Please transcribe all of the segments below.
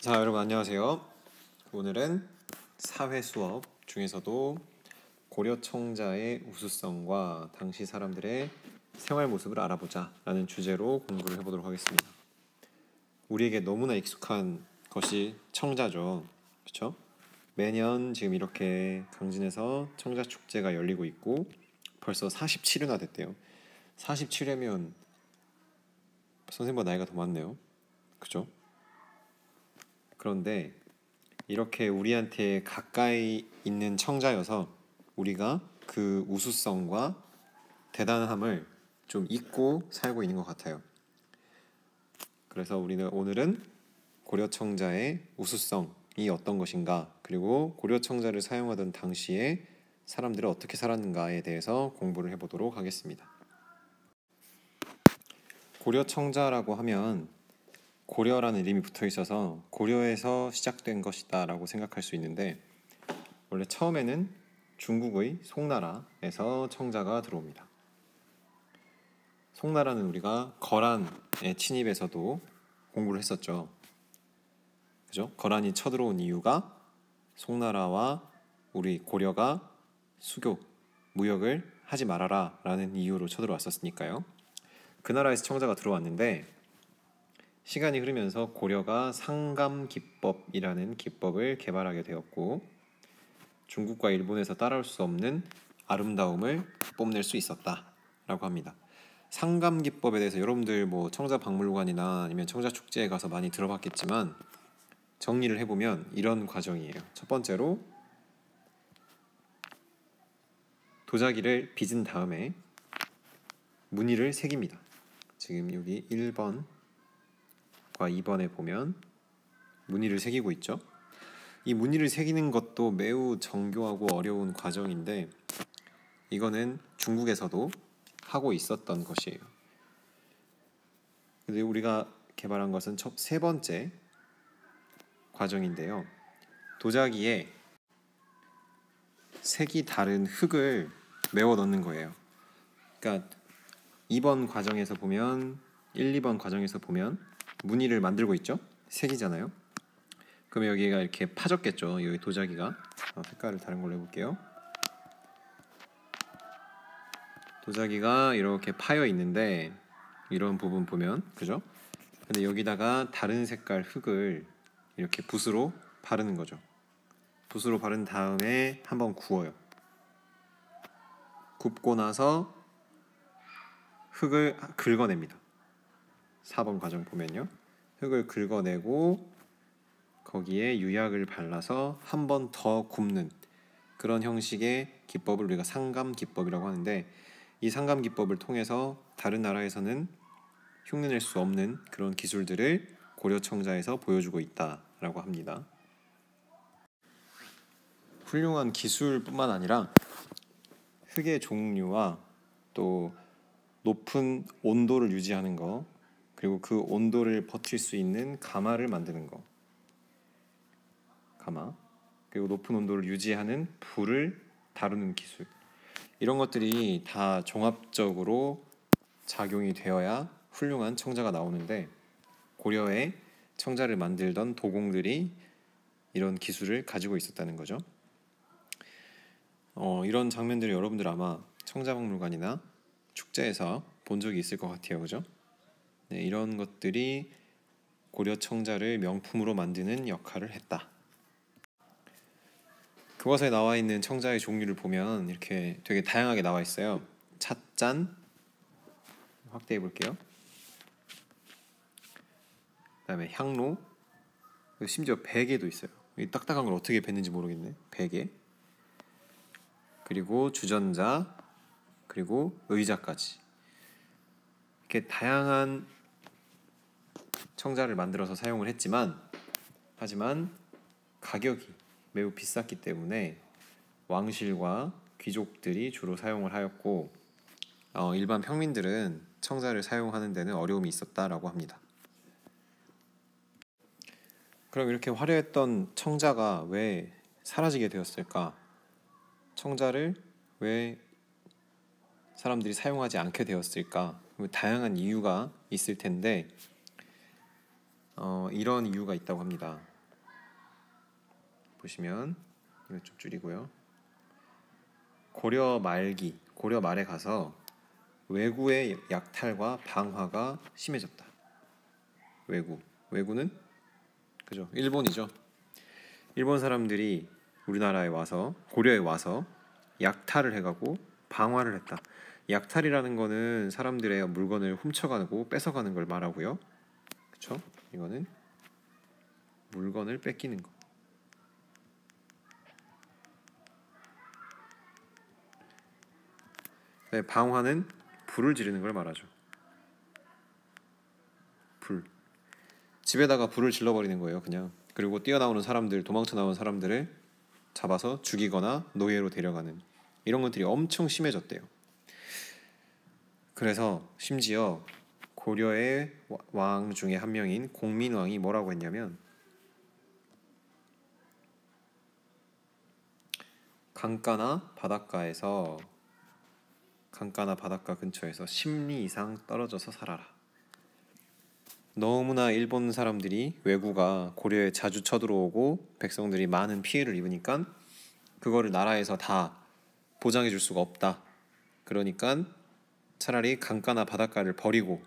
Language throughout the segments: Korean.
자, 여러분 안녕하세요. 오늘은 사회 수업 중에서도 고려 청자의 우수성과 당시 사람들의 생활 모습을 알아보자 라는 주제로 공부를 해보도록 하겠습니다. 우리에게 너무나 익숙한 것이 청자죠. 그렇죠? 매년 지금 이렇게 강진에서 청자 축제가 열리고 있고 벌써 47회나 됐대요. 47회면 선생님보다 나이가 더 많네요. 그죠? 그런데 이렇게 우리한테 가까이 있는 청자여서 우리가 그 우수성과 대단함을 좀 잊고 살고 있는 것 같아요. 그래서 우리는 오늘은 고려 청자의 우수성이 어떤 것인가, 그리고 고려 청자를 사용하던 당시에 사람들은 어떻게 살았는가에 대해서 공부를 해보도록 하겠습니다. 고려 청자라고 하면 고려라는 이름이 붙어 있어서 고려에서 시작된 것이다 라고 생각할 수 있는데, 원래 처음에는 중국의 송나라에서 청자가 들어옵니다. 송나라는 우리가 거란의 침입에서도 공부를 했었죠. 그죠? 거란이 쳐들어온 이유가 송나라와 우리 고려가 수교, 무역을 하지 말아라 라는 이유로 쳐들어왔었으니까요. 그 나라에서 청자가 들어왔는데, 시간이 흐르면서 고려가 상감기법이라는 기법을 개발하게 되었고, 중국과 일본에서 따라올 수 없는 아름다움을 뽐낼 수 있었다라고 합니다. 상감기법에 대해서 여러분들 청자박물관이나 아니면 청자축제에 가서 많이 들어봤겠지만, 정리를 해보면 이런 과정이에요. 첫 번째로 도자기를 빚은 다음에 무늬를 새깁니다. 지금 여기 1번과 2번에 보면 무늬를 새기고 있죠. 이 무늬를 새기는 것도 매우 정교하고 어려운 과정인데, 이거는 중국에서도 하고 있었던 것이에요. 근데 우리가 개발한 것은 세 번째 과정인데요. 도자기에 색이 다른 흙을 메워 넣는 거예요. 그러니까 2번 과정에서 보면 2번 과정에서 보면 무늬를 만들고 있죠. 색이잖아요. 그럼 여기가 이렇게 파졌겠죠. 여기 도자기가. 색깔을 다른 걸로 해볼게요. 도자기가 이렇게 파여 있는데, 이런 부분 보면, 그죠? 근데 여기다가 다른 색깔 흙을 이렇게 붓으로 바르는 거죠. 붓으로 바른 다음에 한번 구워요. 굽고 나서 흙을 긁어냅니다. 4번 과정 보면요. 흙을 긁어내고 거기에 유약을 발라서 한 번 더 굽는 그런 형식의 기법을 우리가 상감기법이라고 하는데, 이 상감기법을 통해서 다른 나라에서는 흉내낼 수 없는 그런 기술들을 고려 청자에서 보여주고 있다라고 합니다. 훌륭한 기술뿐만 아니라 흙의 종류와 또 높은 온도를 유지하는 거, 그리고 그 온도를 버틸 수 있는 가마를 만드는 거, 가마, 그리고 높은 온도를 유지하는 불을 다루는 기술, 이런 것들이 다 종합적으로 작용이 되어야 훌륭한 청자가 나오는데, 고려의 청자를 만들던 도공들이 이런 기술을 가지고 있었다는 거죠. 이런 장면들을 여러분들 아마 청자박물관이나 축제에서 본 적이 있을 것 같아요. 그죠? 네, 이런 것들이 고려 청자를 명품으로 만드는 역할을 했다. 교과서에 나와 있는 청자의 종류를 보면 이렇게 되게 다양하게 나와 있어요. 찻잔, 확대해 볼게요. 그다음에 향로, 심지어 베개도 있어요. 이 딱딱한 걸 어떻게 뱉는지 모르겠네. 베개, 그리고 주전자, 그리고 의자까지, 이렇게 다양한 청자를 만들어서 사용을 하지만 가격이 매우 비쌌기 때문에 왕실과 귀족들이 주로 사용을 하였고, 일반 평민들은 청자를 사용하는 데는 어려움이 있었다라고 합니다. 그럼 이렇게 화려했던 청자가 왜 사라지게 되었을까? 청자를 왜 사람들이 사용하지 않게 되었을까? 다양한 이유가 있을 텐데, 이런 이유가 있다고 합니다. 보시면 이거 좀 줄이고요. 고려 말기, 고려 말에 가서 왜구의 약탈과 방화가 심해졌다. 왜구는 그죠? 일본이죠. 일본 사람들이 우리나라에 와서 고려에 와서 약탈을 해가고 방화를 했다. 약탈이라는 거는 사람들의 물건을 훔쳐가고 뺏어가는 걸 말하고요. 그렇죠? 이거는 물건을 뺏기는 거. 네, 방화는 불을 지르는 걸 말하죠. 불. 집에다가 불을 질러버리는 거예요, 그냥. 그리고 뛰어나오는 사람들, 도망쳐 나온 사람들을 잡아서 죽이거나 노예로 데려가는 이런 것들이 엄청 심해졌대요. 그래서 심지어 고려의 왕 중에 한 명인 공민왕이 뭐라고 했냐면 강가나 바닷가 근처에서 10리 이상 떨어져서 살아라. 너무나 일본 사람들이 왜구가 고려에 자주 쳐들어오고 백성들이 많은 피해를 입으니까 그거를 나라에서 다 보장해 줄 수가 없다. 그러니까 차라리 강가나 바닷가를 버리고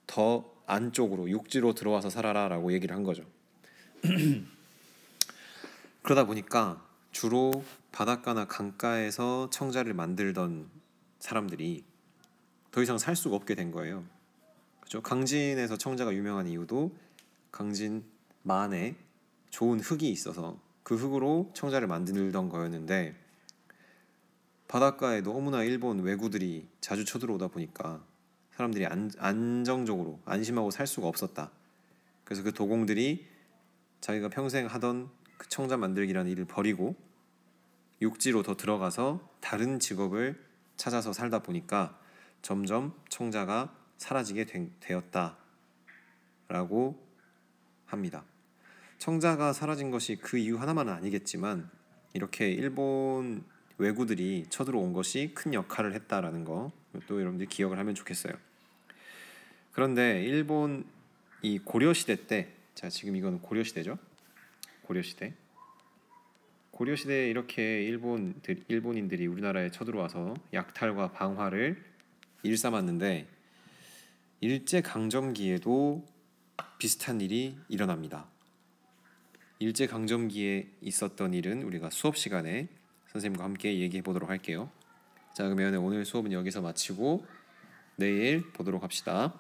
더 안쪽으로 육지로 들어와서 살아라라고 얘기를 한 거죠. 그러다 보니까 주로 바닷가나 강가에서 청자를 만들던 사람들이 더 이상 살 수가 없게 된 거예요. 그렇죠? 강진에서 청자가 유명한 이유도 강진 만에 좋은 흙이 있어서 그 흙으로 청자를 만들던 거였는데 바닷가에 너무나 일본 왜구들이 자주 쳐들어오다 보니까 사람들이 안정적으로 안심하고 살 수가 없었다. 그래서 그 도공들이 자기가 평생 하던 그 청자 만들기라는 일을 버리고 육지로 더 들어가서 다른 직업을 찾아서 살다 보니까 점점 청자가 사라지게 되었다라고 합니다. 청자가 사라진 것이 그 이유 하나만은 아니겠지만 이렇게 일본 왜구들이 쳐들어온 것이 큰 역할을 했다라는 거 또 여러분들이 기억을 하면 좋겠어요. 그런데 일본 이 고려 시대 때, 자 지금 이거는 고려 시대죠. 고려 시대에 이렇게 일본인들이 우리나라에 쳐들어와서 약탈과 방화를 일삼았는데 일제 강점기에도 비슷한 일이 일어납니다. 일제 강점기에 있었던 일은 우리가 수업 시간에 선생님과 함께 얘기해 보도록 할게요. 자, 그러면 오늘 수업은 여기서 마치고 내일 보도록 합시다.